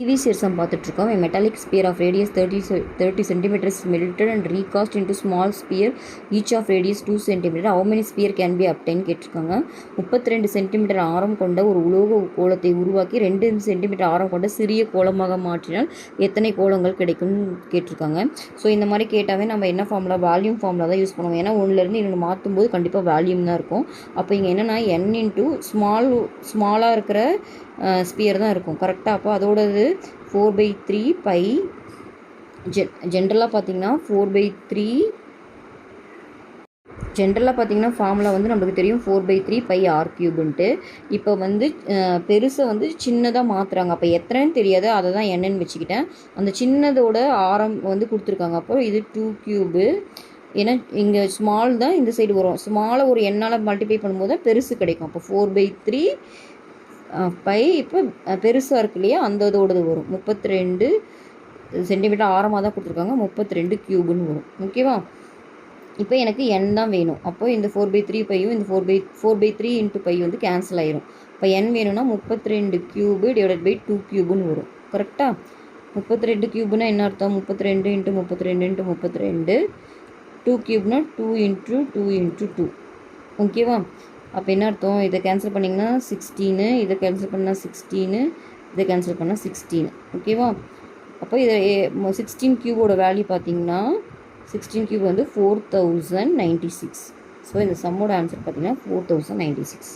Previous sum பார்த்துட்ருக்கோம். A metallic sphere of radius 30 cm is melted and recast into small sphere each of radius 2 cm. How many sphere can be obtained கேட்டிருக்காங்க. 32 centimetre ஆரம் கொண்ட ஒரு உலோக கோளத்தை உருவாக்கி 2 centimetre ஆரம் கொண்ட சிறிய கோளமாக மாற்றினால் எத்தனை கோளங்கள் கிடைக்கும்னு கேட்டிருக்காங்க. ஸோ இந்த மாதிரி கேட்டாவே நம்ம என்ன ஃபார்முலா, வால்யூம் ஃபார்முலா தான் யூஸ் பண்ணுவோம். ஏன்னா ஒன்றுலேருந்து இன்னொன்று மாற்றும் போது கண்டிப்பாக வால்யூம் தான் இருக்கும். அப்போ இங்கே என்னென்னா n இன்ட்டு ஸ்மாலாக இருக்கிற ஸ்பியர் தான் இருக்கும் கரெக்டாக. அப்போ அதோடது 4/3 பை ஜென்ரலாக பார்த்தீங்கன்னா 4/3 ஃபார்முலா வந்து நம்மளுக்கு தெரியும் 4/3 பை ஆர் கியூப்ன்ட்டு. இப்போ வந்து பெருசை வந்து சின்னதாக மாற்றுறாங்க. அப்போ எத்தனைன்னு தெரியாது, அதை தான் என்னன்னு வச்சுக்கிட்டேன். அந்த சின்னதோட ஆரம் வந்து கொடுத்துருக்காங்க. அப்போ இது 2 கியூபு. ஏன்னா இங்கே ஸ்மால் தான் இந்த சைடு வரும். ஸ்மாலை ஒரு என்னால் மல்டிப்ளை பண்ணும்போது தான் பெருசு கிடைக்கும். அப்போ 4/3 பை இப்போ பெருசாக இருக்கு இல்லையா, அந்த இதோடது வரும் 32 சென்டிமீட்டர் ஆரமாக தான் கொடுத்துருக்காங்க. 32 கியூபுன்னு வரும். ஓகேவா? இப்போ எனக்கு n தான் வேணும். அப்போ இந்த 4/3 பையும் இந்த 4/3 இன்ட்டு பை வந்து கேன்சல் ஆயிரும். இப்போ n வேணும்னா 32 கியூபு டிவைடட் பை 2 கியூபுன்னு வரும். கரெக்டாக? 32 கியூபுனா என்ன அர்த்தம்? 32 இன்ட்டு 32 இன்ட்டு 32. 2 கியூப்னா 2 into 2 into 2. ஓகேவா? அப்போ என்ன அர்த்தம்? இதை கேன்சல் பண்ணிங்கன்னா 16, இதை கேன்சல் பண்ணால் 16, இதை கேன்சல் பண்ணால் 16. ஓகேவா? அப்போ இதை 16 கியூபோட வேல்யூ பார்த்தீங்கன்னா 16 கியூப் வந்து 4096. ஸோ இந்த சம்மோட ஆன்சர் பார்த்தீங்கன்னா 4096.